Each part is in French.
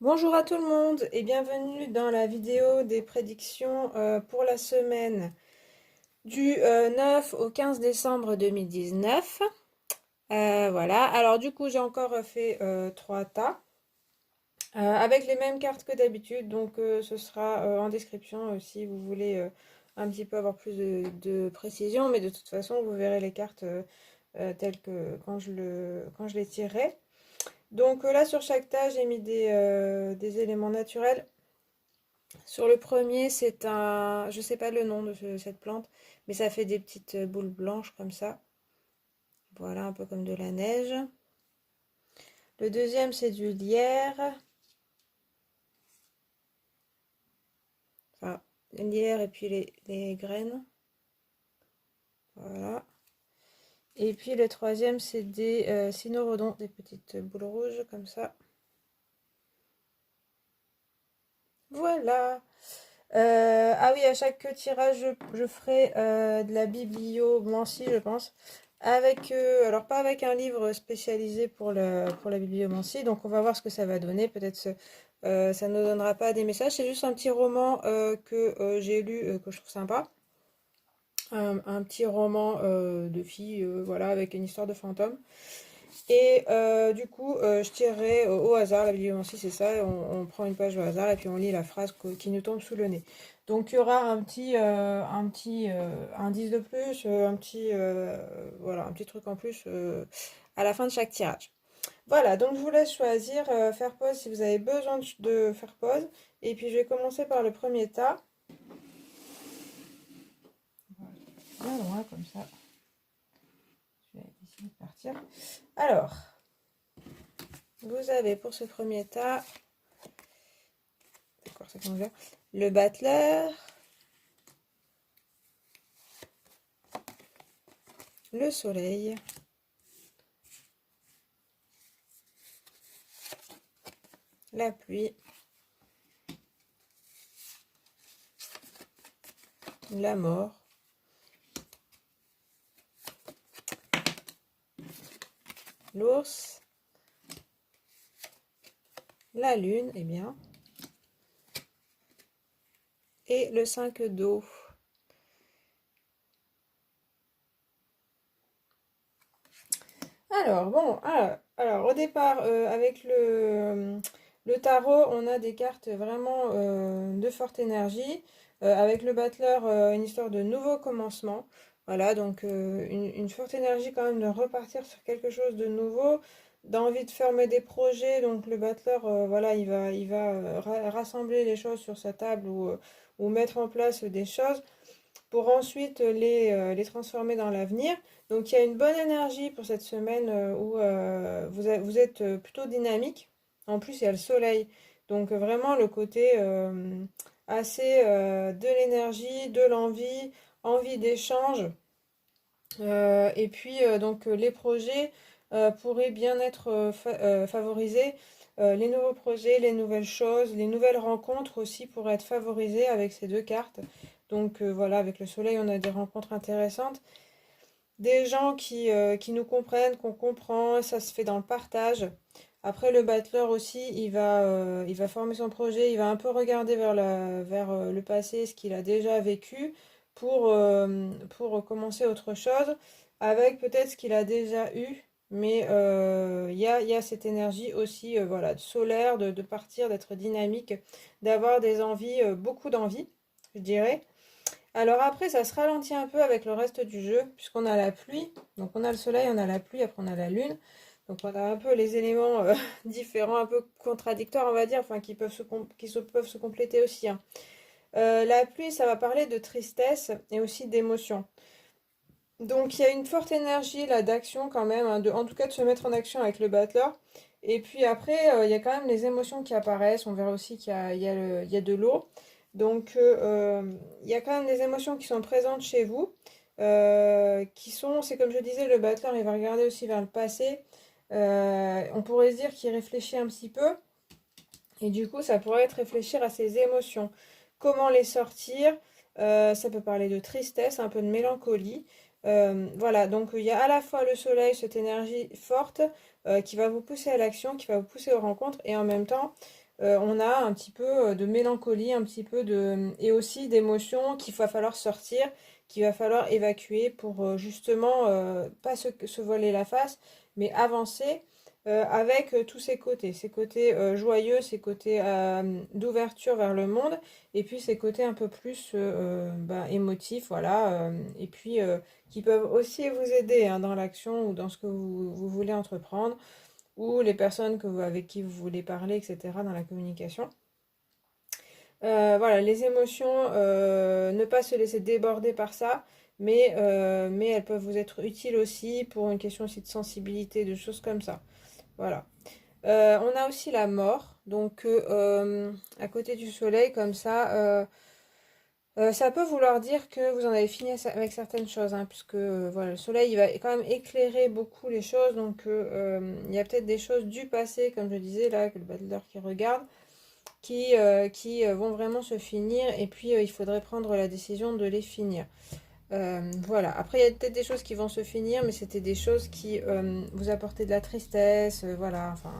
Bonjour à tout le monde et bienvenue dans la vidéo des prédictions pour la semaine du 9 au 15 décembre 2019. Voilà, alors du coup j'ai encore fait 3 tas avec les mêmes cartes que d'habitude, donc ce sera en description si vous voulez un petit peu avoir plus de précision, mais de toute façon vous verrez les cartes telles que quand je les tirerai. Donc là sur chaque tas j'ai mis des éléments naturels. Sur le premier, c'est un, je sais pas le nom de cette plante, mais ça fait des petites boules blanches comme ça. Voilà, un peu comme de la neige. Le deuxième, c'est du lierre. Enfin, le lierre et puis les graines. Voilà. Et puis le troisième, c'est des cynorrhodons, des petites boules rouges comme ça. Voilà. Ah oui, à chaque tirage, je ferai de la bibliomancie, je pense. Avec, alors pas avec un livre spécialisé pour la bibliomancie, donc on va voir ce que ça va donner. Peut-être ça ne nous donnera pas des messages, c'est juste un petit roman que j'ai lu, que je trouve sympa. Un petit roman de fille, voilà, avec une histoire de fantôme. Et du coup, je tirerai au hasard, la bibliomancie c'est ça, on prend une page au hasard et puis on lit la phrase qui nous tombe sous le nez. Donc il y aura un petit indice de plus, voilà, un petit truc en plus à la fin de chaque tirage. Voilà, donc je vous laisse choisir, faire pause si vous avez besoin de faire pause. Et puis je vais commencer par le premier tas. Voilà, bien loin comme ça. Je vais essayer de partir. Alors, vous avez pour ce premier tas, d'accord, ça commence bien, le battleur, le soleil, la pluie, la mort, l'ours, la lune, eh bien, et le 5 d'eau. Alors, bon, alors au départ, avec le tarot, on a des cartes vraiment de forte énergie. Avec le battleur, une histoire de nouveau commencement. Voilà, donc une forte énergie quand même de repartir sur quelque chose de nouveau, d'envie de fermer des projets. Donc le battleur, voilà, il va rassembler les choses sur sa table ou mettre en place des choses pour ensuite les transformer dans l'avenir. Donc il y a une bonne énergie pour cette semaine où vous êtes plutôt dynamique. En plus, il y a le soleil. Donc vraiment le côté assez de l'énergie, de l'envie, envie d'échange. Et puis donc les projets pourraient bien être favorisés. Les nouveaux projets, les nouvelles choses, les nouvelles rencontres aussi pourraient être favorisées avec ces deux cartes. Donc voilà, avec le soleil, on a des rencontres intéressantes. Des gens qui nous comprennent, qu'on comprend, ça se fait dans le partage. Après, le battleur aussi, il va former son projet, il va un peu regarder vers le passé, ce qu'il a déjà vécu, pour commencer autre chose, avec peut-être ce qu'il a déjà eu, mais il y a cette énergie aussi, voilà, solaire, de partir, d'être dynamique, d'avoir des envies, beaucoup d'envies, je dirais. Alors après, ça se ralentit un peu avec le reste du jeu, puisqu'on a la pluie. Donc on a le soleil, on a la pluie, après on a la lune. Donc on a un peu les éléments différents, un peu contradictoires, on va dire, enfin peuvent se compléter aussi, hein. La pluie, ça va parler de tristesse et aussi d'émotion. Donc il y a une forte énergie là d'action quand même, hein, en tout cas de se mettre en action avec le battleur. Et puis après, il y a quand même les émotions qui apparaissent. On verra aussi il y a de l'eau. Donc il y a quand même des émotions qui sont présentes chez vous. C'est comme je disais, le battleur, il va regarder aussi vers le passé. On pourrait se dire qu'il réfléchit un petit peu. Et du coup, ça pourrait être réfléchir à ses émotions. Comment les sortir? Ça peut parler de tristesse, un peu de mélancolie. Voilà, donc il y a à la fois le soleil, cette énergie forte qui va vous pousser à l'action, qui va vous pousser aux rencontres, et en même temps, on a un petit peu de mélancolie, un petit peu et aussi d'émotions qu'il va falloir sortir, qu'il va falloir évacuer pour justement pas se voiler la face, mais avancer avec tous ces côtés joyeux, ces côtés d'ouverture vers le monde, et puis ces côtés un peu plus émotifs, voilà, et puis qui peuvent aussi vous aider hein, dans l'action ou dans ce que vous voulez entreprendre, ou les personnes avec qui vous voulez parler, etc., dans la communication. Voilà, les émotions, ne pas se laisser déborder par ça, mais elles peuvent vous être utiles aussi pour une question aussi de sensibilité, de choses comme ça. Voilà. On a aussi la mort, donc à côté du soleil, comme ça peut vouloir dire que vous en avez fini avec certaines choses, hein, puisque voilà, le soleil il va quand même éclairer beaucoup les choses, donc il y a peut-être des choses du passé, comme je disais là, que le battleur qui regarde, qui vont vraiment se finir, et puis il faudrait prendre la décision de les finir. Voilà. Après, il y a peut-être des choses qui vont se finir, mais c'était des choses qui vous apportaient de la tristesse, voilà, enfin,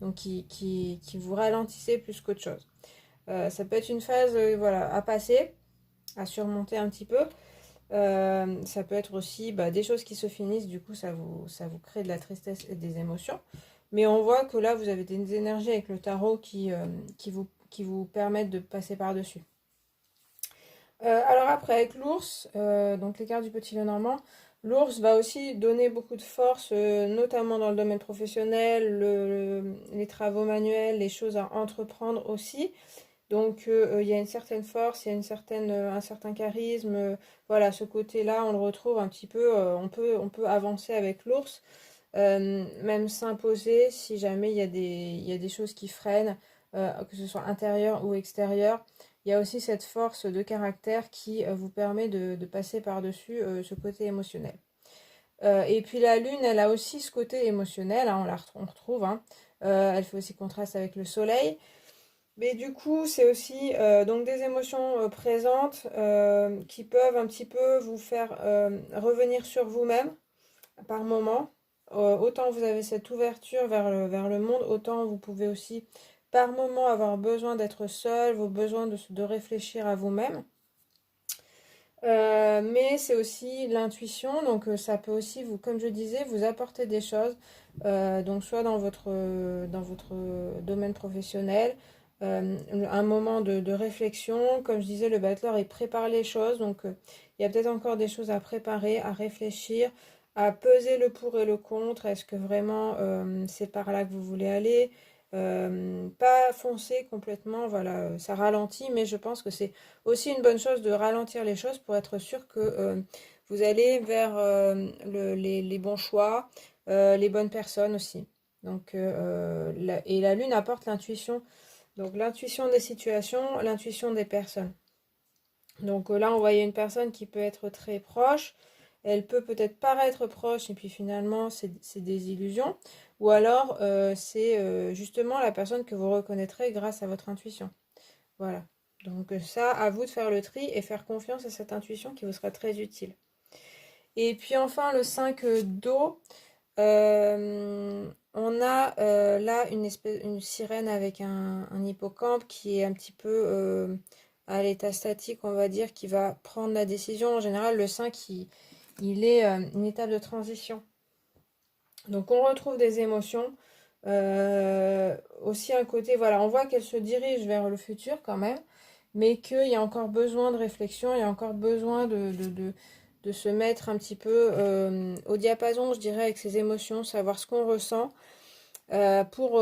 donc qui vous ralentissaient plus qu'autre chose. Ça peut être une phase, voilà, à passer, à surmonter un petit peu. Ça peut être aussi des choses qui se finissent, du coup, ça vous crée de la tristesse et des émotions. Mais on voit que là, vous avez des énergies avec le tarot qui vous permettent de passer par-dessus. Alors après, avec l'ours, donc les cartes du petit Lenormand, l'ours va aussi donner beaucoup de force, notamment dans le domaine professionnel, les travaux manuels, les choses à entreprendre aussi. Donc il y a une certaine force, il y a un certain charisme. Voilà, ce côté-là, on le retrouve un petit peu. On peut avancer avec l'ours, même s'imposer si jamais il y a des choses qui freinent, que ce soit intérieur ou extérieur. Il y a aussi cette force de caractère qui vous permet de passer par-dessus ce côté émotionnel. Et puis la lune, elle a aussi ce côté émotionnel, hein, on retrouve, hein. Elle fait aussi contraste avec le soleil. Mais du coup, c'est aussi donc des émotions présentes qui peuvent un petit peu vous faire revenir sur vous-même par moment. Autant vous avez cette ouverture vers le monde, autant vous pouvez aussi par moment avoir besoin d'être seul, vos besoins de réfléchir à vous-même. Mais c'est aussi l'intuition, donc ça peut aussi, comme je disais, vous apporter des choses, donc soit dans votre domaine professionnel, un moment de réflexion, comme je disais, le battleur il prépare les choses, donc il y a peut-être encore des choses à préparer, à réfléchir, à peser le pour et le contre, est-ce que vraiment c'est par là que vous voulez aller? Pas foncer complètement, voilà, ça ralentit, mais je pense que c'est aussi une bonne chose de ralentir les choses pour être sûr que vous allez vers les bons choix, les bonnes personnes aussi. Donc, et la lune apporte l'intuition. Donc l'intuition des situations, l'intuition des personnes. Donc là, on voyait une personne qui peut être très proche. Elle peut peut-être paraître proche et puis finalement, c'est des illusions. Ou alors, c'est justement la personne que vous reconnaîtrez grâce à votre intuition. Voilà. Donc ça, à vous de faire le tri et faire confiance à cette intuition qui vous sera très utile. Et puis enfin, le 5 d'eau, on a là une sirène avec un hippocampe qui est un petit peu à l'état statique, on va dire, qui va prendre la décision. En général, le 5, il est une étape de transition. Donc on retrouve des émotions. Aussi un côté, voilà, on voit qu'elle se dirige vers le futur quand même, mais qu'il y a encore besoin de réflexion, il y a encore besoin de se mettre un petit peu au diapason, je dirais, avec ses émotions, savoir ce qu'on ressent, pour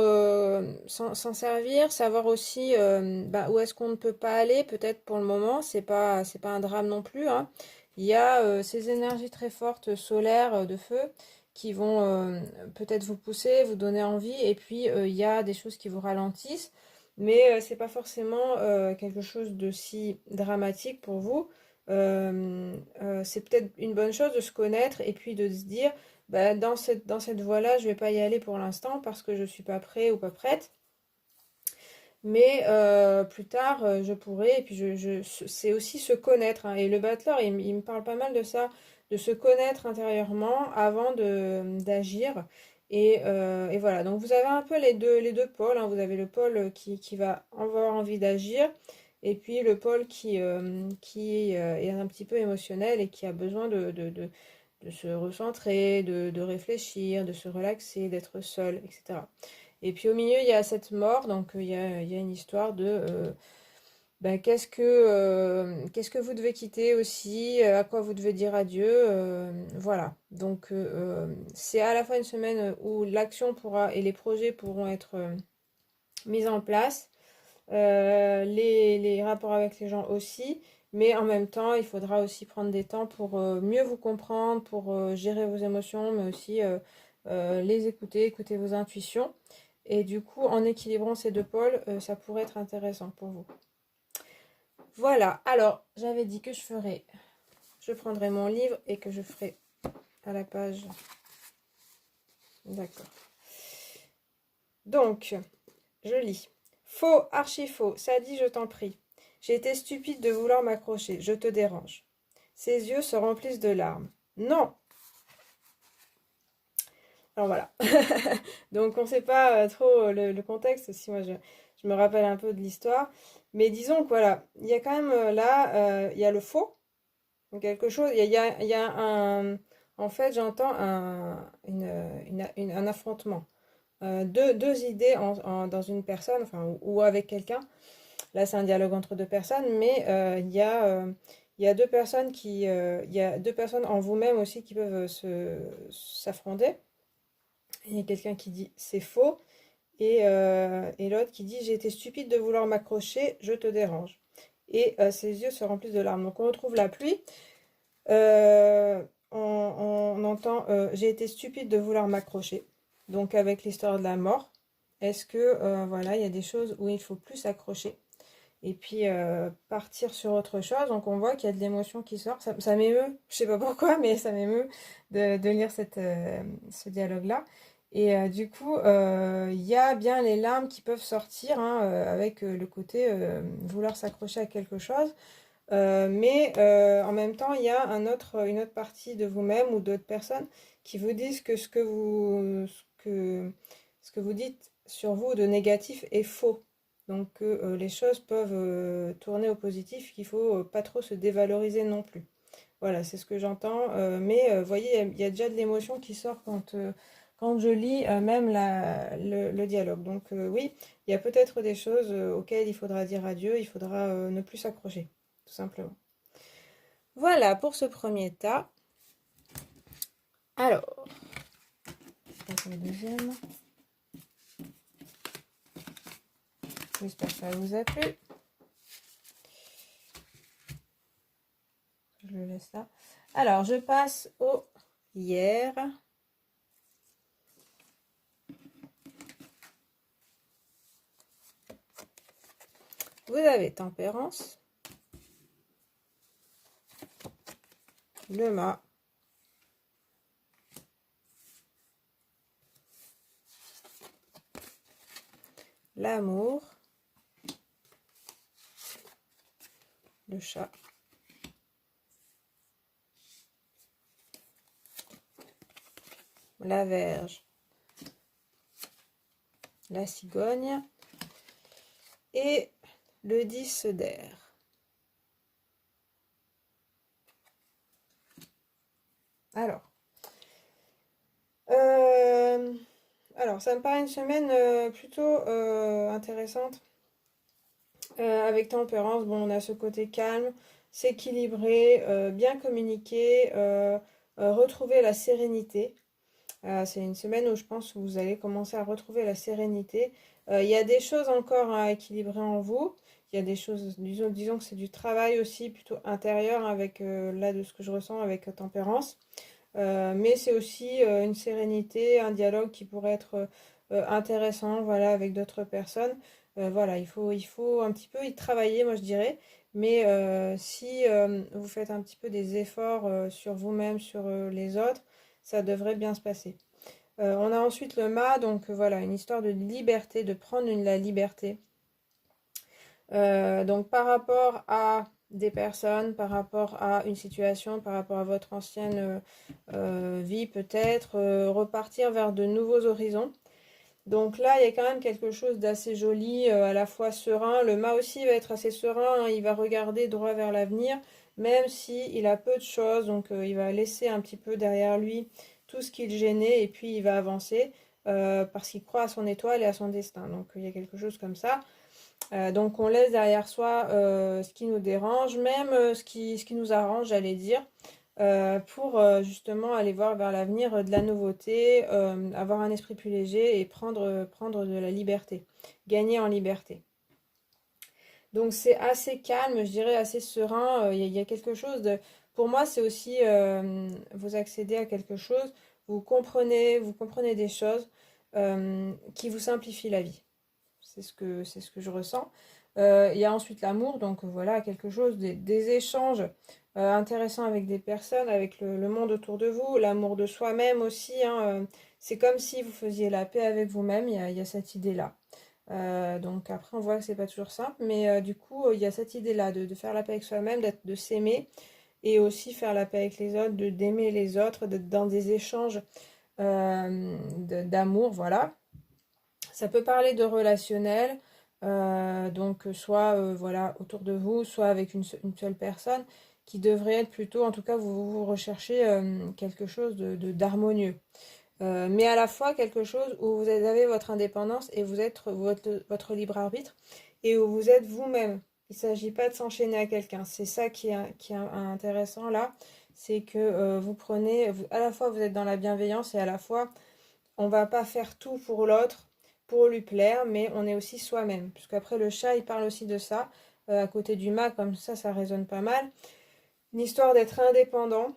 s'en servir, savoir aussi où est-ce qu'on ne peut pas aller, peut-être pour le moment, c'est pas un drame non plus, hein. Il y a ces énergies très fortes solaires de feu qui vont peut-être vous pousser, vous donner envie, et puis il y a des choses qui vous ralentissent, mais c'est pas forcément quelque chose de si dramatique pour vous. C'est peut-être une bonne chose de se connaître et puis de se dire dans cette voie-là, je vais pas y aller pour l'instant parce que je suis pas prêt ou pas prête. Mais plus tard, je pourrai. Et puis, c'est aussi se connaître, hein. Et le battleur, il me parle pas mal de ça, de se connaître intérieurement avant d'agir. Et voilà, donc vous avez un peu les deux pôles, hein. Vous avez le pôle qui va avoir envie d'agir, et puis le pôle qui est un petit peu émotionnel et qui a besoin de se recentrer, de réfléchir, de se relaxer, d'être seul, etc. Et puis au milieu, il y a cette mort, donc il y a une histoire de ben, qu'est-ce que vous devez quitter aussi, à quoi vous devez dire adieu, voilà. Donc c'est à la fois une semaine où l'action pourra et les projets pourront être mis en place, les rapports avec les gens aussi, mais en même temps, il faudra aussi prendre des temps pour mieux vous comprendre, pour gérer vos émotions, mais aussi les écouter, écouter vos intuitions. Et du coup, en équilibrant ces deux pôles, ça pourrait être intéressant pour vous. Voilà, alors j'avais dit que je prendrai mon livre et que je ferai à la page. D'accord. Donc, je lis. Faux, archi faux, ça dit je t'en prie. J'ai été stupide de vouloir m'accrocher, je te dérange. Ses yeux se remplissent de larmes. Non. Alors voilà. Donc on ne sait pas trop le contexte, si moi je me rappelle un peu de l'histoire. Mais disons que voilà, il y a quand même là, il y a le faux. Donc quelque chose, il y a un, en fait, j'entends un affrontement. Deux idées dans une personne, enfin, ou avec quelqu'un. Là, c'est un dialogue entre deux personnes, mais il y a deux personnes il y a deux personnes en vous-même aussi qui peuvent s'affronter. Il y a quelqu'un qui dit c'est faux, et l'autre qui dit j'ai été stupide de vouloir m'accrocher, je te dérange. Et ses yeux se remplissent de larmes. Donc on retrouve la pluie. On entend j'ai été stupide de vouloir m'accrocher. Donc avec l'histoire de la mort, est-ce que voilà, il y a des choses où il faut plus s'accrocher et puis partir sur autre chose. Donc on voit qu'il y a de l'émotion qui sort. Ça m'émeut, je sais pas pourquoi, mais ça m'émeut de lire ce dialogue-là. Et du coup, il y a bien les larmes qui peuvent sortir, hein, avec le côté vouloir s'accrocher à quelque chose. Mais en même temps, il y a une autre partie de vous-même ou d'autres personnes qui vous disent que ce que vous dites sur vous de négatif est faux. Donc que les choses peuvent tourner au positif, qu'il faut pas trop se dévaloriser non plus. Voilà, c'est ce que j'entends. Mais vous voyez, il y a déjà de l'émotion qui sort quand je lis même le dialogue. Donc oui, il y a peut-être des choses auxquelles il faudra dire adieu, il faudra ne plus s'accrocher tout simplement. Voilà pour ce premier tas. Alors, le deuxième. J'espère que ça vous a plu. Je le laisse là. Alors, je passe au hier. Vous avez tempérance, le mât, l'amour, le chat, la Vierge, la cigogne et le 10 d'air. Alors, ça me paraît une semaine plutôt intéressante. Avec tempérance, bon, on a ce côté calme, s'équilibrer, bien communiquer, retrouver la sérénité. C'est une semaine où je pense que vous allez commencer à retrouver la sérénité. Il y a des choses encore à équilibrer en vous. Il y a des choses, disons que c'est du travail aussi plutôt intérieur avec, là, de ce que je ressens avec tempérance. Mais c'est aussi une sérénité, un dialogue qui pourrait être intéressant, voilà, avec d'autres personnes. Voilà, il faut un petit peu y travailler, moi je dirais. Mais si vous faites un petit peu des efforts sur vous-même, sur les autres, ça devrait bien se passer. On a ensuite le mât, donc voilà, une histoire de liberté, de prendre la liberté. Donc par rapport à des personnes par rapport à une situation, par rapport à votre ancienne vie peut-être, repartir vers de nouveaux horizons. Donc là, il y a quand même quelque chose d'assez joli, à la fois serein. Le mât aussi va être assez serein, hein, il va regarder droit vers l'avenir, même si il a peu de choses. Donc il va laisser un petit peu derrière lui tout ce qui le gênait et puis il va avancer parce qu'il croit à son étoile et à son destin. Donc il y a quelque chose comme ça. Donc on laisse derrière soi ce qui nous dérange, même ce qui nous arrange, j'allais dire, pour justement aller voir vers l'avenir de la nouveauté, avoir un esprit plus léger et prendre de la liberté, gagner en liberté. Donc c'est assez calme, je dirais assez serein. Il y a quelque chose de... Pour moi, c'est aussi vous accédez à quelque chose, vous comprenez des choses qui vous simplifient la vie. C'est ce que je ressens. Il y a ensuite l'amour, donc voilà, quelque chose, des échanges intéressants avec des personnes, avec le monde autour de vous, l'amour de soi-même aussi, hein, c'est comme si vous faisiez la paix avec vous-même, il y a cette idée-là. Donc après, on voit que c'est pas toujours simple, mais du coup, il y a cette idée-là de faire la paix avec soi-même, de s'aimer, et aussi faire la paix avec les autres, d'aimer les autres, d'être dans des échanges d'amour, voilà. Ça peut parler de relationnel, donc soit voilà, autour de vous, soit avec une seule personne, qui devrait être plutôt, en tout cas, vous recherchez quelque chose d'harmonieux. Mais à la fois quelque chose où vous avez votre indépendance et vous êtes votre libre arbitre et où vous êtes vous-même. Il ne s'agit pas de s'enchaîner à quelqu'un. C'est ça qui est intéressant là, c'est que vous prenez, à la fois vous êtes dans la bienveillance et à la fois on va pas faire tout pour l'autre, pour lui plaire, mais on est aussi soi-même. Puisqu'après, le chat, il parle aussi de ça, à côté du mât, comme ça résonne pas mal. Une histoire d'être indépendant,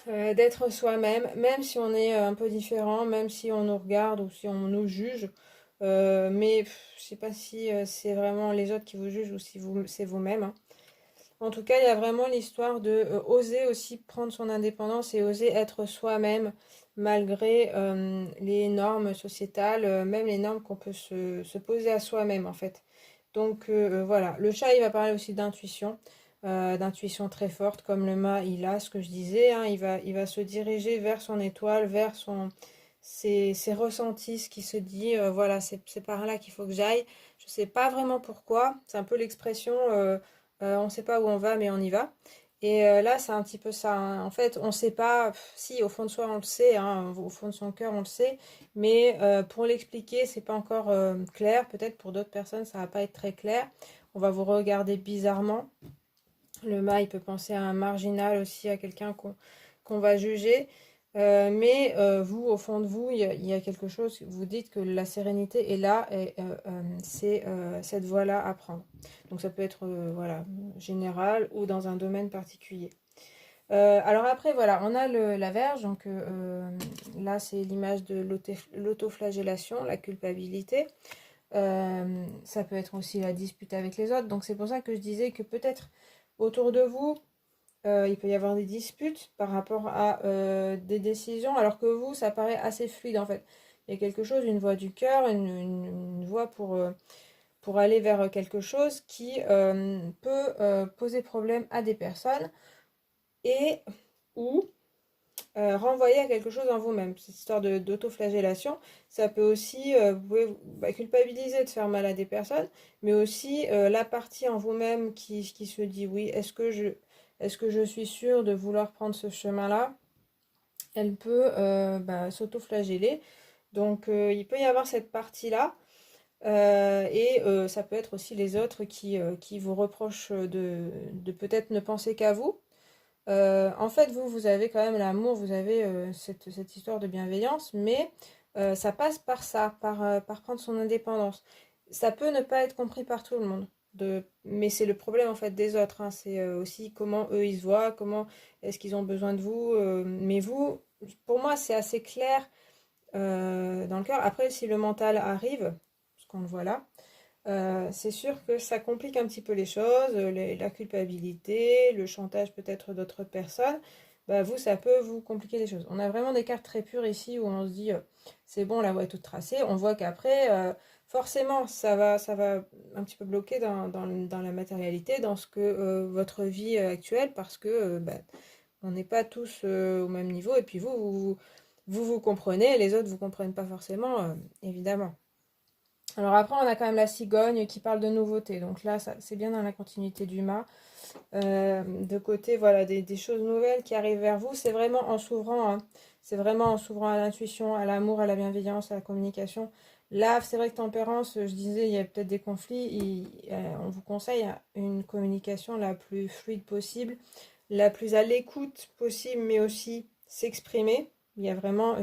d'être soi-même, même si on est un peu différent, même si on nous regarde ou si on nous juge. Mais je sais pas si c'est vraiment les autres qui vous jugent ou si c'est vous-même, hein. En tout cas, il y a vraiment l'histoire de oser aussi prendre son indépendance et oser être soi-même malgré les normes sociétales, même les normes qu'on peut se poser à soi-même en fait. Donc voilà, le chat il va parler aussi d'intuition, d'intuition très forte comme le mât il a, ce que je disais, hein, il va se diriger vers son étoile, vers ses ressentis, ce qui se dit, voilà, c'est par là qu'il faut que j'aille. Je sais pas vraiment pourquoi, c'est un peu l'expression on ne sait pas où on va, mais on y va. Et là, c'est un petit peu ça, hein. En fait, on ne sait pas, si, au fond de soi, on le sait, hein, au fond de son cœur, on le sait, mais pour l'expliquer, c'est pas encore clair. Peut-être pour d'autres personnes, ça va pas être très clair. On va vous regarder bizarrement. Le mât, il peut penser à un marginal aussi, à quelqu'un qu'on va juger. Mais vous, au fond de vous, il y a quelque chose, vous dites que la sérénité est là et c'est cette voie-là à prendre. Donc ça peut être voilà, général ou dans un domaine particulier. Alors après, voilà, on a la verge, donc là c'est l'image de l'autoflagellation, la culpabilité. Ça peut être aussi la dispute avec les autres. Donc c'est pour ça que je disais que peut-être autour de vous, il peut y avoir des disputes par rapport à des décisions, alors que vous, ça paraît assez fluide en fait. Il y a quelque chose, une voie du cœur, une voie pour aller vers quelque chose qui peut poser problème à des personnes et ou renvoyer à quelque chose en vous-même. Cette histoire d'autoflagellation, ça peut aussi, vous pouvez culpabiliser de faire mal à des personnes, mais aussi la partie en vous-même qui se dit oui, est-ce que je suis sûre de vouloir prendre ce chemin-là? Elle peut s'autoflageller. Donc il peut y avoir cette partie-là. Et ça peut être aussi les autres qui vous reprochent de peut-être ne penser qu'à vous. En fait, vous avez quand même l'amour, vous avez cette histoire de bienveillance, mais ça passe par ça, par prendre son indépendance. Ça peut ne pas être compris par tout le monde, mais c'est le problème en fait des autres, hein. C'est aussi comment eux ils se voient, comment est-ce qu'ils ont besoin de vous. Mais vous, pour moi, c'est assez clair dans le cœur. Après, si le mental arrive, ce qu'on le voit là, c'est sûr que ça complique un petit peu les choses, la culpabilité, le chantage peut-être d'autres personnes, bah vous, ça peut vous compliquer les choses. On a vraiment des cartes très pures ici où on se dit, c'est bon, la voie est toute tracée. On voit qu'après, forcément, ça va un petit peu bloquer dans la matérialité, dans ce que votre vie actuelle, parce que bah, on n'est pas tous au même niveau, et puis vous comprenez, les autres vous comprennent pas forcément, évidemment. Alors après, on a quand même la cigogne qui parle de nouveautés, donc là, c'est bien dans la continuité du mât. De côté, voilà, des choses nouvelles qui arrivent vers vous, c'est vraiment en s'ouvrant, hein. C'est vraiment en s'ouvrant à l'intuition, à l'amour, à la bienveillance, à la communication. Là, c'est vrai que tempérance, je disais, il y a peut-être des conflits, on vous conseille une communication la plus fluide possible, la plus à l'écoute possible, mais aussi s'exprimer. Il y a vraiment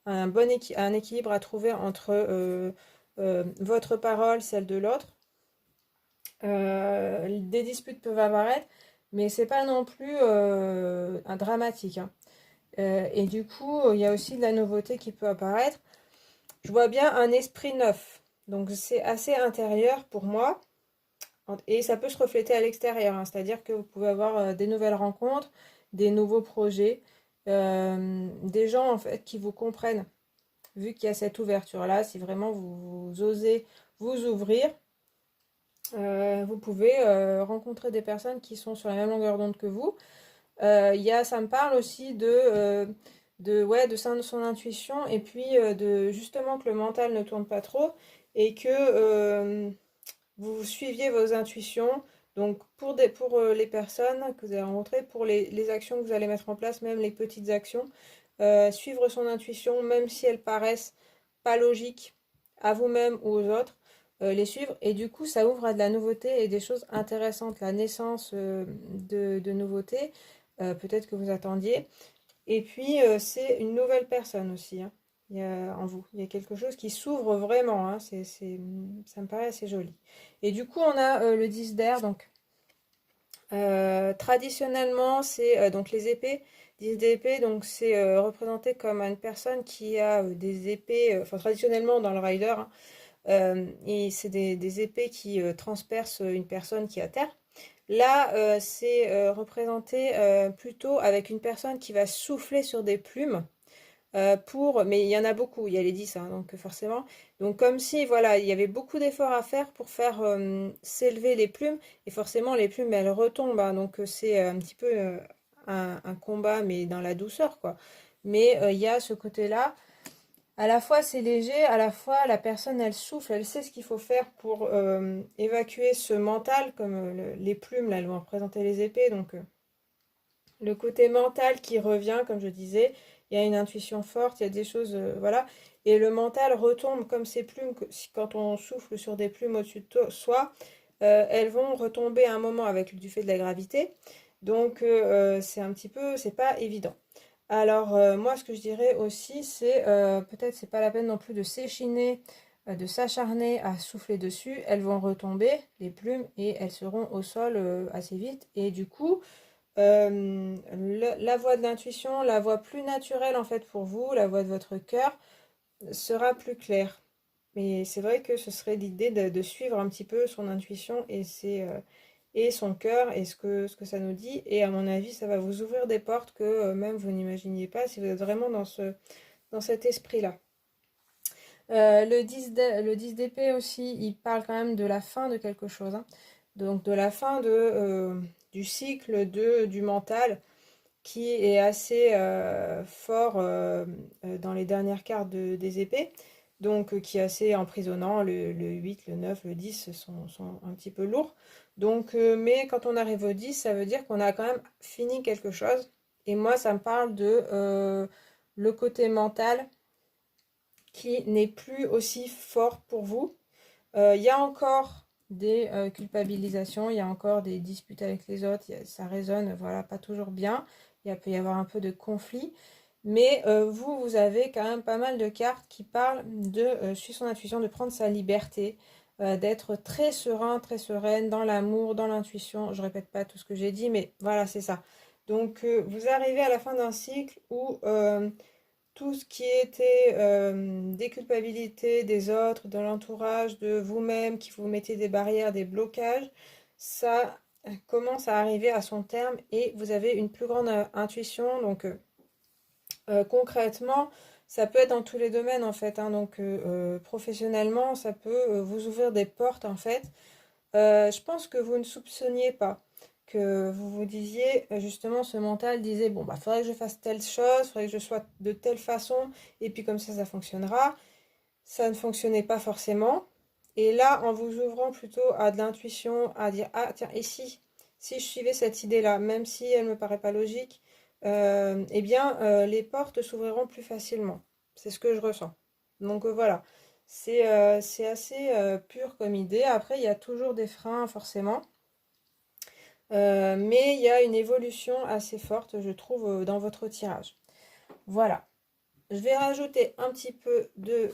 un équilibre à trouver entre votre parole, celle de l'autre. Des disputes peuvent apparaître, mais c'est pas non plus un dramatique, hein. Et du coup, il y a aussi de la nouveauté qui peut apparaître. Je vois bien un esprit neuf. Donc c'est assez intérieur pour moi. Et ça peut se refléter à l'extérieur, hein. C'est-à-dire que vous pouvez avoir des nouvelles rencontres, des nouveaux projets, des gens en fait qui vous comprennent. Vu qu'il y a cette ouverture-là, si vraiment vous osez vous ouvrir, vous pouvez rencontrer des personnes qui sont sur la même longueur d'onde que vous. Ça me parle aussi ouais, de son intuition et puis de justement que le mental ne tourne pas trop et que vous suiviez vos intuitions. Donc pour les personnes que vous allez rencontrer, pour les actions que vous allez mettre en place, même les petites actions, suivre son intuition, même si elles paraissent pas logiques à vous-même ou aux autres, les suivre. Et du coup, ça ouvre à de la nouveauté et des choses intéressantes, la naissance de nouveautés, peut-être que vous attendiez. Et puis, c'est une nouvelle personne aussi, hein. Il y a, en vous. Il y a quelque chose qui s'ouvre vraiment, hein. Ça me paraît assez joli. Et du coup, on a le 10 d'air. Donc, traditionnellement, c'est donc les épées. 10 d'épée, donc c'est représenté comme une personne qui a des épées, enfin traditionnellement dans le rider, hein, et c'est des épées qui transpercent une personne qui est à terre. Là, c'est représenté plutôt avec une personne qui va souffler sur des plumes mais il y en a beaucoup, il y a les 10, hein, donc forcément. Donc comme si, voilà, il y avait beaucoup d'efforts à faire pour faire s'élever les plumes, et forcément les plumes, elles retombent, hein, donc c'est un petit peu un combat, mais dans la douceur, quoi. Mais il y a ce côté-là, à la fois c'est léger, à la fois la personne, elle souffle, elle sait ce qu'il faut faire pour évacuer ce mental, comme les plumes, là, elles vont représenter les épées, donc le côté mental qui revient, comme je disais, il y a une intuition forte, il y a des choses, voilà, et le mental retombe comme ces plumes, quand on souffle sur des plumes au-dessus de soi, elles vont retomber à un moment avec du fait de la gravité, donc c'est un petit peu, c'est pas évident. Alors moi, ce que je dirais aussi, c'est peut-être c'est pas la peine non plus de s'échiner, de s'acharner à souffler dessus, elles vont retomber, les plumes, et elles seront au sol assez vite, et du coup, la voix de l'intuition, la voix plus naturelle en fait pour vous, la voix de votre cœur, sera plus claire. Mais c'est vrai que ce serait l'idée de suivre un petit peu son intuition et son cœur et ce que ça nous dit. Et à mon avis, ça va vous ouvrir des portes que même vous n'imaginiez pas si vous êtes vraiment dans cet esprit-là. Le 10 d'épée aussi, il parle quand même de la fin de quelque chose, hein. Donc de la fin du cycle du mental qui est assez fort dans les dernières cartes des épées, donc qui est assez emprisonnant. Le 8, le 9, le 10 sont un petit peu lourds. Donc, mais quand on arrive au 10, ça veut dire qu'on a quand même fini quelque chose. Et moi, ça me parle de le côté mental qui n'est plus aussi fort pour vous. Il y a encore des culpabilisations, il y a encore des disputes avec les autres, ça résonne, voilà, pas toujours bien. Il peut y avoir un peu de conflit. Mais vous avez quand même pas mal de cartes qui parlent de suivre son intuition, de prendre sa liberté, d'être très serein, très sereine dans l'amour, dans l'intuition. Je répète pas tout ce que j'ai dit, mais voilà, c'est ça. Donc vous arrivez à la fin d'un cycle où tout ce qui était des culpabilités des autres, de l'entourage, de vous-même, qui vous mettez des barrières, des blocages, ça commence à arriver à son terme et vous avez une plus grande intuition. Donc concrètement, Ça peut être dans tous les domaines en fait, hein, donc professionnellement, ça peut vous ouvrir des portes en fait. Je pense que vous ne soupçonniez pas, que vous vous disiez, justement, ce mental disait, bon, bah, faudrait que je fasse telle chose, faudrait que je sois de telle façon, et puis comme ça fonctionnera. Ça ne fonctionnait pas forcément. Et là, en vous ouvrant plutôt à de l'intuition, à dire, ah tiens, et si je suivais cette idée-là, même si elle me paraît pas logique, eh bien, les portes s'ouvriront plus facilement. C'est ce que je ressens. Donc voilà, c'est assez pur comme idée. Après, il y a toujours des freins, forcément. Mais il y a une évolution assez forte, je trouve, dans votre tirage. Voilà. Je vais rajouter un petit peu de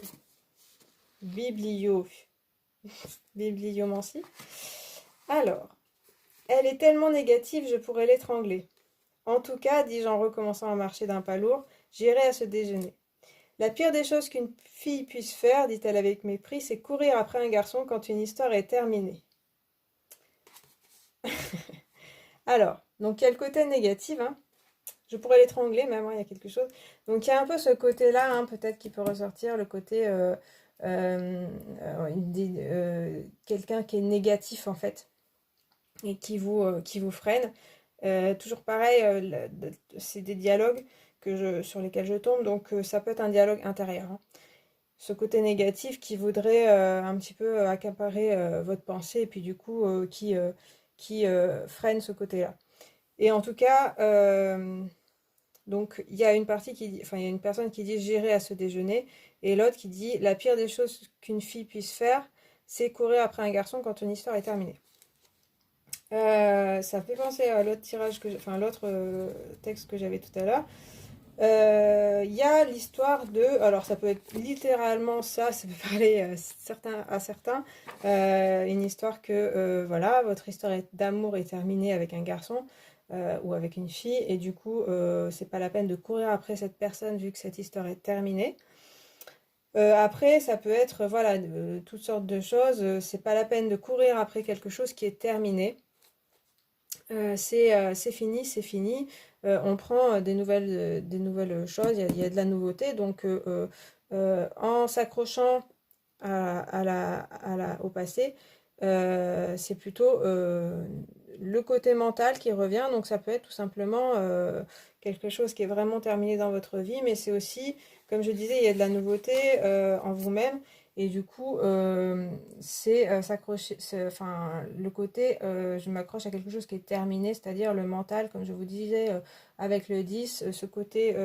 biblio bibliomancie. Alors, elle est tellement négative, je pourrais l'étrangler. En tout cas, dis-je en recommençant à marcher d'un pas lourd, j'irai à ce déjeuner. La pire des choses qu'une fille puisse faire, dit-elle avec mépris, c'est courir après un garçon quand une histoire est terminée. Alors, donc il y a le côté négatif, hein. Je pourrais l'étrangler même, hein, il y a quelque chose. Donc il y a un peu ce côté-là, hein, peut-être qui peut ressortir, le côté quelqu'un qui est négatif en fait et qui vous freine. Toujours pareil, c'est des dialogues sur lesquels je tombe, donc ça peut être un dialogue intérieur, hein. Ce côté négatif qui voudrait un petit peu accaparer votre pensée et puis du coup qui freine ce côté-là. Et en tout cas, donc il y a une partie qui dit, enfin il y a une personne qui dit j'irai à ce déjeuner et l'autre qui dit la pire des choses qu'une fille puisse faire, c'est courir après un garçon quand une histoire est terminée. Ça fait penser à l'autre tirage enfin l'autre texte que j'avais tout à l'heure. Il y a l'histoire de, alors ça peut être littéralement ça peut parler à certains, une histoire que voilà, votre histoire d'amour est terminée avec un garçon ou avec une fille et du coup c'est pas la peine de courir après cette personne vu que cette histoire est terminée. Après, ça peut être voilà toutes sortes de choses. C'est pas la peine de courir après quelque chose qui est terminé. C'est fini, c'est fini. On prend des nouvelles choses, il y a de la nouveauté. Donc, en s'accrochant au passé, c'est plutôt le côté mental qui revient. Donc, ça peut être tout simplement quelque chose qui est vraiment terminé dans votre vie, mais c'est aussi, comme je disais, il y a de la nouveauté en vous-même. Et du coup, c'est s'accrocher, enfin, le côté, je m'accroche à quelque chose qui est terminé, c'est-à-dire le mental, comme je vous disais, avec le 10, ce côté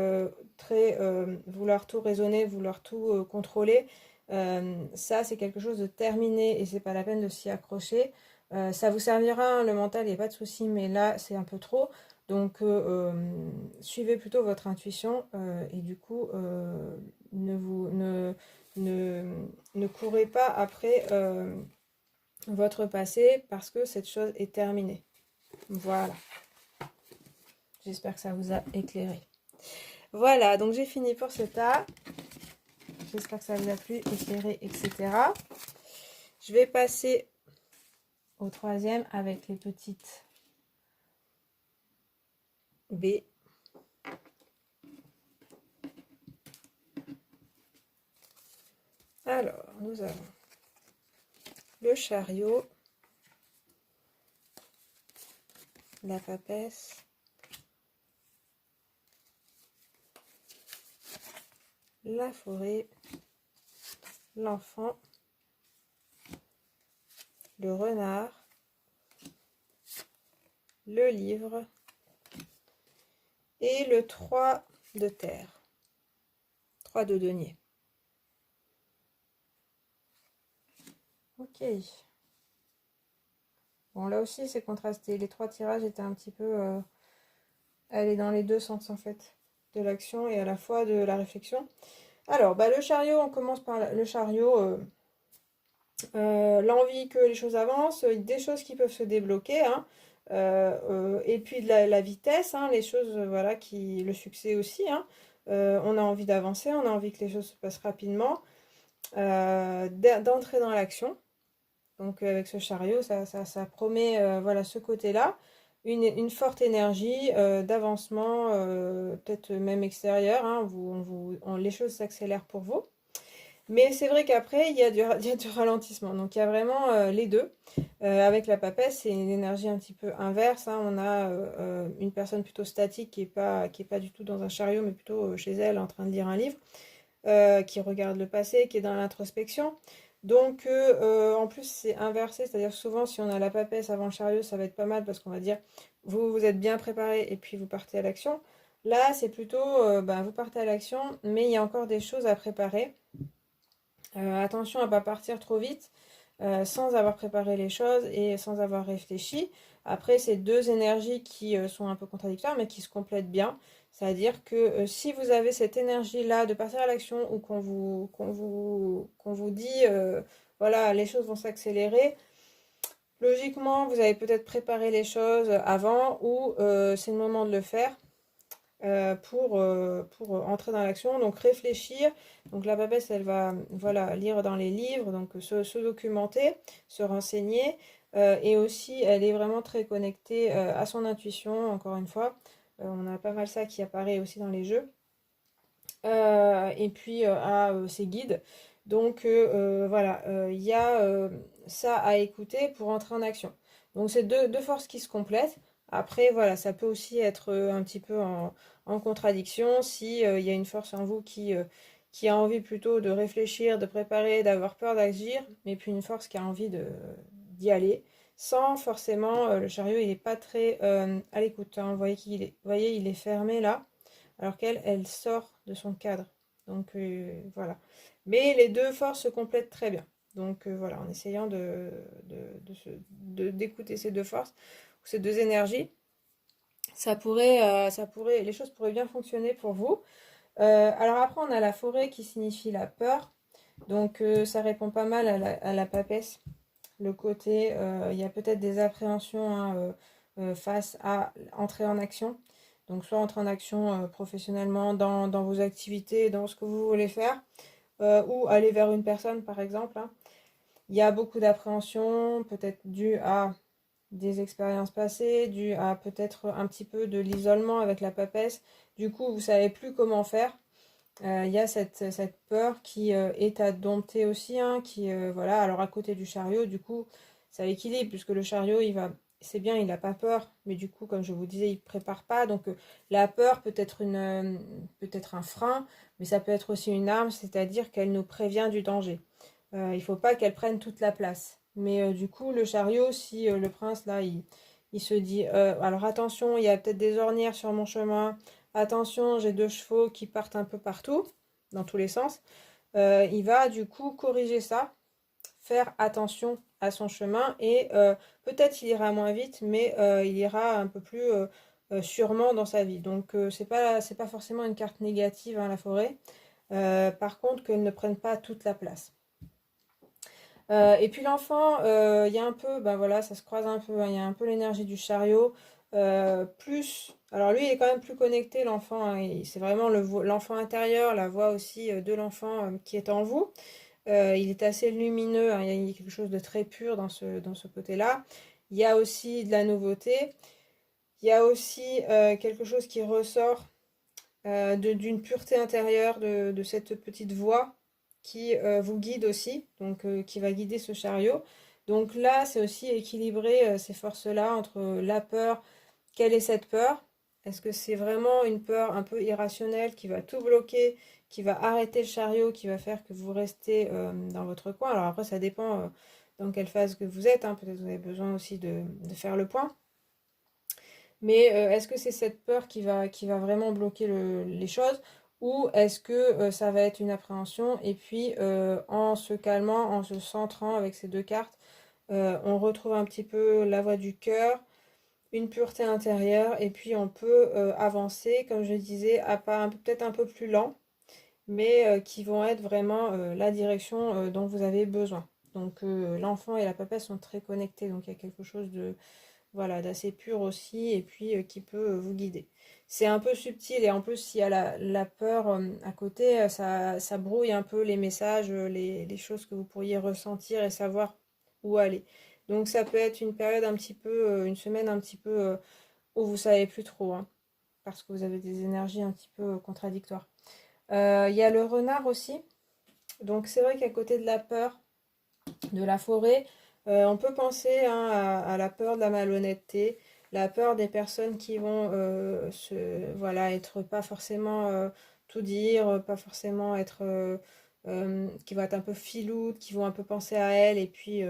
très vouloir tout raisonner, vouloir tout contrôler, ça c'est quelque chose de terminé et c'est pas la peine de s'y accrocher. Ça vous servira, hein, le mental, il n'y a pas de souci, mais là c'est un peu trop. Donc suivez plutôt votre intuition et du coup ne vous ne, ne courez pas après votre passé parce que cette chose est terminée. Voilà. J'espère que ça vous a éclairé. Voilà, donc j'ai fini pour ce tas. J'espère que ça vous a plu, éclairé, etc. Je vais passer au troisième avec les petites B. Alors, nous avons le chariot, la papesse, la forêt, l'enfant, le renard, le livre et le 3 de terre, 3 de denier. Ok. Bon, là aussi, c'est contrasté. Les 3 tirages étaient un petit peu aller dans les deux sens, en fait, de l'action et à la fois de la réflexion. Alors, bah, le chariot, on commence par le chariot. L'envie que les choses avancent, des choses qui peuvent se débloquer, hein, et puis de la vitesse, hein, les choses, voilà, le succès aussi, hein. On a envie d'avancer, on a envie que les choses se passent rapidement, d'entrer dans l'action. Donc avec ce chariot, ça promet voilà, ce côté-là. une forte énergie d'avancement, peut-être même extérieur, hein, les choses s'accélèrent pour vous. Mais c'est vrai qu'après, il y a du ralentissement. Donc il y a vraiment les deux. Avec la papesse, c'est une énergie un petit peu inverse, hein. On a une personne plutôt statique qui est pas du tout dans un chariot, mais plutôt chez elle en train de lire un livre, qui regarde le passé, qui est dans l'introspection. Donc en plus c'est inversé, c'est-à-dire souvent si on a la papesse avant le chariot, ça va être pas mal parce qu'on va dire vous êtes bien préparé et puis vous partez à l'action. Là c'est plutôt ben, vous partez à l'action, mais il y a encore des choses à préparer. Attention à ne pas partir trop vite sans avoir préparé les choses et sans avoir réfléchi. Après, c'est deux énergies qui sont un peu contradictoires mais qui se complètent bien. C'est-à-dire que si vous avez cette énergie-là de partir à l'action ou qu'on vous dit, voilà, les choses vont s'accélérer, logiquement, vous avez peut-être préparé les choses avant ou c'est le moment de le faire pour entrer dans l'action, donc réfléchir. Donc la papesse, elle va voilà, lire dans les livres, donc se documenter, se renseigner, et aussi elle est vraiment très connectée à son intuition, encore une fois. On a pas mal ça qui apparaît aussi dans les jeux. Et puis à ses guides. Donc voilà, il y a ça à écouter pour entrer en action. Donc c'est deux forces qui se complètent. Après, voilà, ça peut aussi être un petit peu en contradiction si il y a une force en vous qui a envie plutôt de réfléchir, de préparer, d'avoir peur d'agir, mais puis une force qui a envie d'y aller, sans forcément, le chariot, il n'est pas très à l'écoute, hein. Vous voyez, il est fermé là alors qu'elle, elle sort de son cadre. Donc voilà. Mais les deux forces se complètent très bien. Donc voilà, en essayant d'écouter ces deux forces, ces deux énergies, les choses pourraient bien fonctionner pour vous. Alors après, on a la forêt qui signifie la peur. Donc ça répond pas mal à la papesse. Le côté, il y a peut-être des appréhensions hein, face à entrer en action. Donc soit entrer en action professionnellement dans vos activités, dans ce que vous voulez faire, ou aller vers une personne par exemple, hein. Il y a beaucoup d'appréhension, peut-être dû à des expériences passées, dû à peut-être un petit peu de l'isolement avec la papesse. Du coup, vous savez plus comment faire. Il y a cette peur qui est à dompter aussi, hein, qui, voilà, alors à côté du chariot, du coup, ça équilibre, puisque le chariot, c'est bien, il n'a pas peur, mais du coup, comme je vous disais, il ne prépare pas, donc la peur peut être peut-être un frein, mais ça peut être aussi une arme, c'est-à-dire qu'elle nous prévient du danger. Il ne faut pas qu'elle prenne toute la place. Mais du coup, le chariot, si le prince, là, il se dit, alors attention, il y a peut-être des ornières sur mon chemin, attention, j'ai deux chevaux qui partent un peu partout, dans tous les sens. Il va du coup corriger ça, faire attention à son chemin et peut-être il ira moins vite, mais il ira un peu plus sûrement dans sa vie. Donc c'est pas forcément une carte négative hein, la forêt. Par contre, qu'elle ne prenne pas toute la place. Et puis l'enfant, il y a un peu, ben voilà, ça se croise un peu, hein, il y a un peu l'énergie du chariot. Plus, alors lui, il est quand même plus connecté, l'enfant, hein, c'est vraiment l'enfant intérieur, la voix aussi de l'enfant qui est en vous. Il est assez lumineux, hein, il y a quelque chose de très pur dans ce côté-là. Il y a aussi de la nouveauté. Il y a aussi quelque chose qui ressort d'une pureté intérieure de cette petite voix qui vous guide aussi, donc qui va guider ce chariot. Donc là, c'est aussi équilibrer ces forces-là entre la peur. Quelle est cette peur? Est-ce que c'est vraiment une peur un peu irrationnelle qui va tout bloquer, qui va arrêter le chariot, qui va faire que vous restez dans votre coin? Alors après, ça dépend dans quelle phase que vous êtes, hein. Peut-être que vous avez besoin aussi de faire le point. Mais est-ce que c'est cette peur qui va vraiment bloquer les choses ou est-ce que ça va être une appréhension et puis en se calmant, en se centrant avec ces deux cartes, on retrouve un petit peu la voix du cœur, une pureté intérieure et puis on peut avancer, comme je disais, à pas peut-être un peu plus lent, mais qui vont être vraiment la direction dont vous avez besoin. Donc l'enfant et la papesse sont très connectés, donc il y a quelque chose de voilà, d'assez pur aussi, et puis qui peut vous guider. C'est un peu subtil, et en plus, s'il y a la peur à côté, ça brouille un peu les messages, les choses que vous pourriez ressentir et savoir où aller. Donc ça peut être une période un petit peu, une semaine un petit peu où vous savez plus trop, hein, parce que vous avez des énergies un petit peu contradictoires. Il y a le renard aussi. Donc c'est vrai qu'à côté de la peur de la forêt, on peut penser, hein, à la peur de la malhonnêteté, la peur des personnes qui vont voilà, être pas forcément tout dire, pas forcément être, qui vont être un peu filoudes, qui vont un peu penser à elles et puis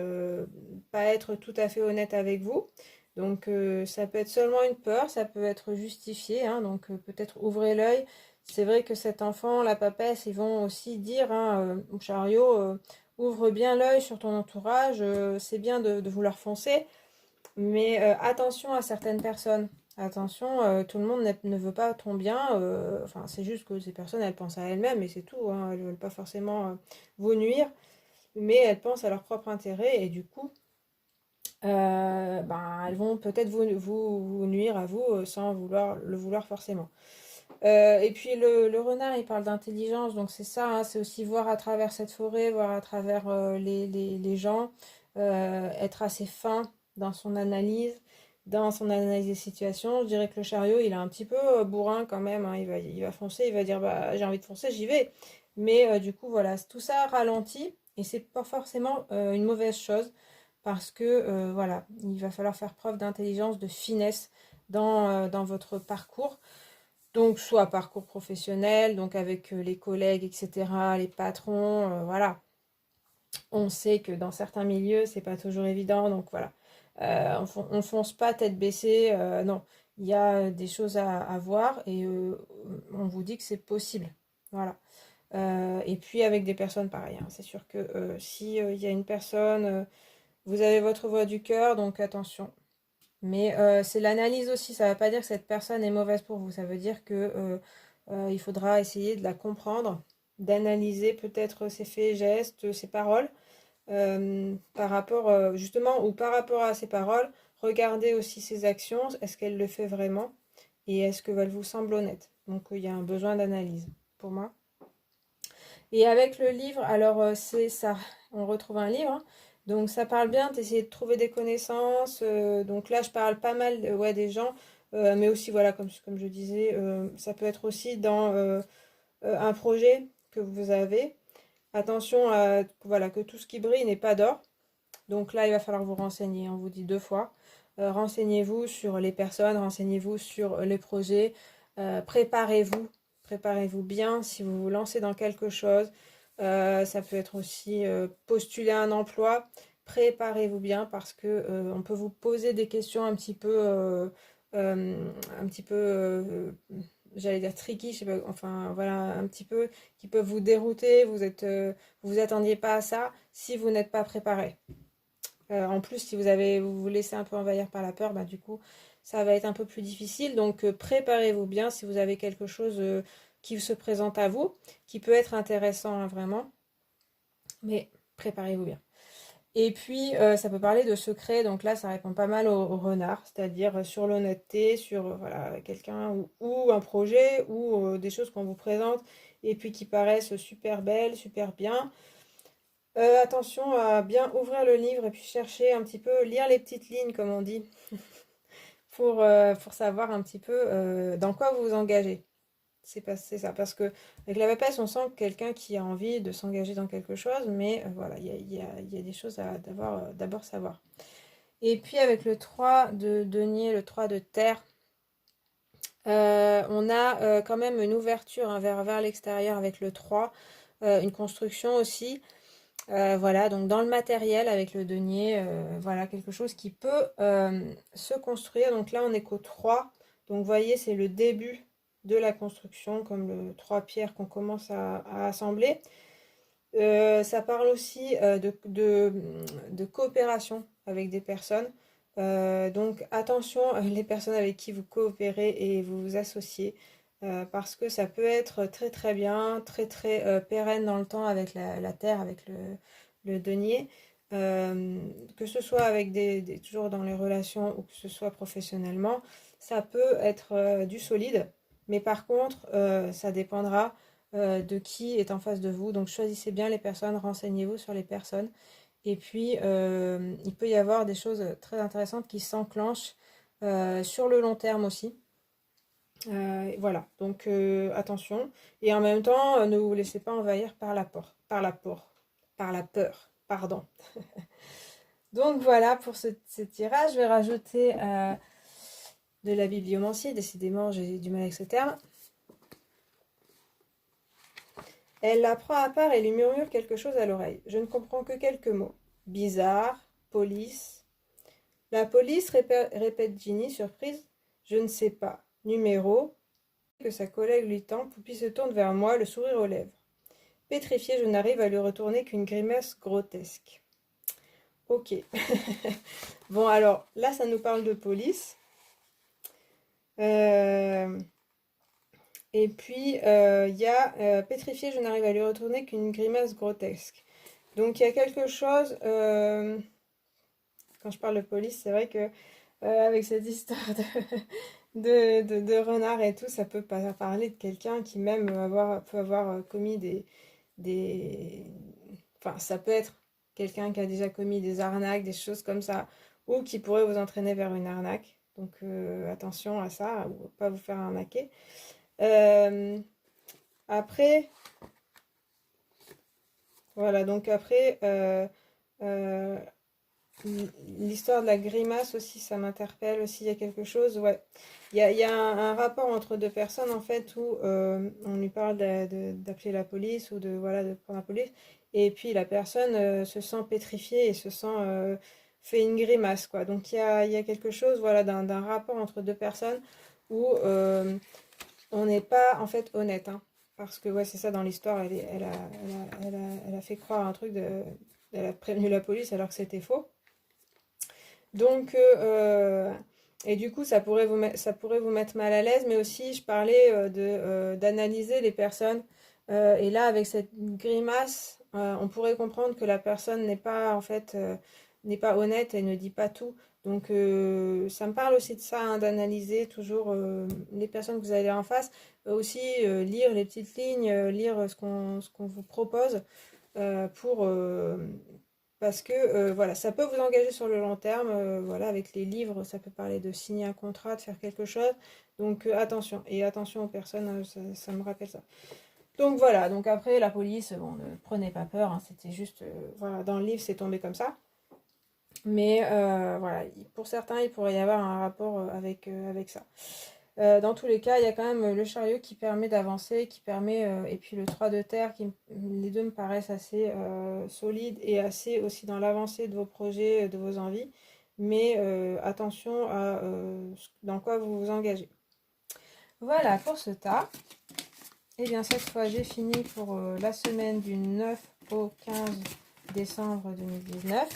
pas être tout à fait honnête avec vous. Donc ça peut être seulement une peur, ça peut être justifié, hein, donc peut-être ouvrez l'œil. C'est vrai que cet enfant, la papesse, ils vont aussi dire, hein, au chariot, ouvre bien l'œil sur ton entourage, c'est bien de vouloir foncer, mais attention à certaines personnes. Attention, tout le monde ne veut pas ton bien, enfin c'est juste que ces personnes, elles pensent à elles-mêmes et c'est tout, hein, elles ne veulent pas forcément vous nuire, mais elles pensent à leur propre intérêt et du coup, ben, elles vont peut-être vous nuire à vous sans le vouloir forcément. Et puis le renard, il parle d'intelligence, donc c'est ça, hein, c'est aussi voir à travers cette forêt, voir à travers les gens, être assez fin dans dans son analyse des situations. Je dirais que le chariot, il est un petit peu bourrin quand même, hein, il va foncer, il va dire bah j'ai envie de foncer, j'y vais. Mais du coup, voilà, tout ça ralentit et c'est pas forcément une mauvaise chose parce que voilà, il va falloir faire preuve d'intelligence, de finesse dans votre parcours. Donc, soit parcours professionnel, donc avec les collègues, etc., les patrons, voilà. On sait que dans certains milieux, c'est pas toujours évident, donc voilà. On fonce pas tête baissée, non. Il y a des choses à voir et on vous dit que c'est possible. Voilà. Et puis avec des personnes pareilles, hein. C'est sûr que si il y a une personne, vous avez votre voix du cœur, donc attention. Mais c'est l'analyse aussi, ça ne veut pas dire que cette personne est mauvaise pour vous, ça veut dire que il faudra essayer de la comprendre, d'analyser peut-être ses faits, gestes, ses paroles, par rapport justement, ou par rapport à ses paroles, regardez aussi ses actions, est-ce qu'elle le fait vraiment, et est-ce qu'elle vous semble honnête. Donc il y a un besoin d'analyse pour moi. Et avec le livre, alors c'est ça, on retrouve un livre, hein. Donc ça parle bien d'essayer de trouver des connaissances. Donc là, je parle pas mal ouais, des gens, mais aussi, voilà, comme je disais, ça peut être aussi dans un projet que vous avez. Attention à, voilà, que tout ce qui brille n'est pas d'or. Donc là, il va falloir vous renseigner, on vous dit 2 fois. Renseignez-vous sur les personnes, renseignez-vous sur les projets, préparez-vous, préparez-vous bien si vous vous lancez dans quelque chose. Ça peut être aussi postuler un emploi. Préparez-vous bien parce que on peut vous poser des questions un petit peu, j'allais dire tricky, je sais pas, enfin voilà, un petit peu qui peuvent vous dérouter. Vous attendiez pas à ça si vous n'êtes pas préparé. En plus, si vous vous laissez un peu envahir par la peur, bah, du coup, ça va être un peu plus difficile. Donc, préparez-vous bien si vous avez quelque chose qui se présente à vous, qui peut être intéressant, hein, vraiment, mais préparez-vous bien. Et puis, ça peut parler de secrets, donc là, ça répond pas mal au renard, c'est-à-dire sur l'honnêteté, sur voilà, quelqu'un ou un projet, ou des choses qu'on vous présente, et puis qui paraissent super belles, super bien. Attention à bien ouvrir le livre et puis chercher un petit peu, lire les petites lignes, comme on dit, pour savoir un petit peu dans quoi vous vous engagez. C'est ça, parce que avec la papesse, on sent quelqu'un qui a envie de s'engager dans quelque chose, mais voilà, il y a des choses à d'abord savoir. Et puis avec le 3 de denier, le 3 de terre, on a quand même une ouverture, hein, vers l'extérieur avec le 3, une construction aussi. Voilà, donc dans le matériel avec le denier, voilà, quelque chose qui peut se construire. Donc là, on est qu'au 3. Donc vous voyez, c'est le début de la construction, comme le 3 pierres qu'on commence à assembler. Ça parle aussi de coopération avec des personnes. Donc attention, les personnes avec qui vous coopérez et vous vous associez, parce que ça peut être très très bien, très très pérenne dans le temps avec la terre, avec le denier. Euh, que ce soit avec toujours dans les relations ou que ce soit professionnellement, ça peut être du solide. Mais par contre, ça dépendra de qui est en face de vous. Donc choisissez bien les personnes, renseignez-vous sur les personnes. Et puis, il peut y avoir des choses très intéressantes qui s'enclenchent sur le long terme aussi. Voilà, donc attention. Et en même temps, ne vous laissez pas envahir par la peur, pardon. Donc voilà pour ce tirage. Je vais rajouter de la bibliomancie. Décidément, j'ai du mal avec ce terme. Elle la prend à part et lui murmure quelque chose à l'oreille. Je ne comprends que quelques mots. Bizarre, police. La police, répète Ginny, surprise. Je ne sais pas. Numéro. Que sa collègue lui tend, Poupie se tourne vers moi, le sourire aux lèvres. Pétrifiée, je n'arrive à lui retourner qu'une grimace grotesque. Ok. Bon, alors, là, ça nous parle de police. Et puis, il y a pétrifiée, je n'arrive à lui retourner qu'une grimace grotesque. Donc, il y a quelque chose... quand je parle de police, c'est vrai que avec cette histoire de renard et tout, ça peut pas parler de quelqu'un qui même peut avoir commis des... Enfin, ça peut être quelqu'un qui a déjà commis des arnaques, des choses comme ça, ou qui pourrait vous entraîner vers une arnaque. Donc attention à ça, ou pas vous faire arnaquer. Euh, Après, voilà, donc après, euh, l'histoire de la grimace aussi, ça m'interpelle aussi, il y a quelque chose, ouais. Il y a un rapport entre deux personnes, en fait, où on lui parle d'appeler la police, ou de, voilà, de prendre la police, et puis la personne se sent pétrifiée et se sent, fait une grimace, quoi. Donc il y a quelque chose, voilà, d'un rapport entre deux personnes où on n'est pas, en fait, honnête, hein. Parce que, ouais, c'est ça, dans l'histoire, elle a fait croire un truc elle a prévenu la police alors que c'était faux. Donc, et du coup, ça pourrait vous mettre mal à l'aise, mais aussi, je parlais d'analyser les personnes. Et là, avec cette grimace, on pourrait comprendre que la personne n'est pas, en fait, n'est pas honnête et ne dit pas tout. Donc, ça me parle aussi de ça, hein, d'analyser toujours les personnes que vous avez en face. Aussi, lire les petites lignes, lire ce qu'on vous propose pour, parce que voilà, ça peut vous engager sur le long terme. Voilà, avec les livres, ça peut parler de signer un contrat, de faire quelque chose. Donc attention, et attention aux personnes, ça me rappelle ça. Donc voilà, donc après la police, bon, ne prenez pas peur, hein, c'était juste, voilà, dans le livre c'est tombé comme ça. Mais voilà, pour certains, il pourrait y avoir un rapport avec ça. Dans tous les cas, il y a quand même le chariot qui permet d'avancer, et puis le 3 de terre, les deux me paraissent assez solides et assez aussi dans l'avancée de vos projets, de vos envies. Mais attention à dans quoi vous vous engagez. Voilà pour ce tas. Et bien cette fois, j'ai fini pour la semaine du 9 au 15 décembre 2019.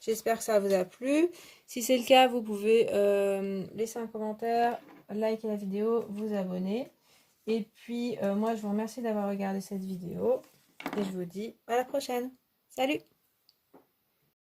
J'espère que ça vous a plu. Si c'est le cas, vous pouvez laisser un commentaire, liker la vidéo, vous abonner. Et puis, moi, je vous remercie d'avoir regardé cette vidéo. Et je vous dis à la prochaine. Salut!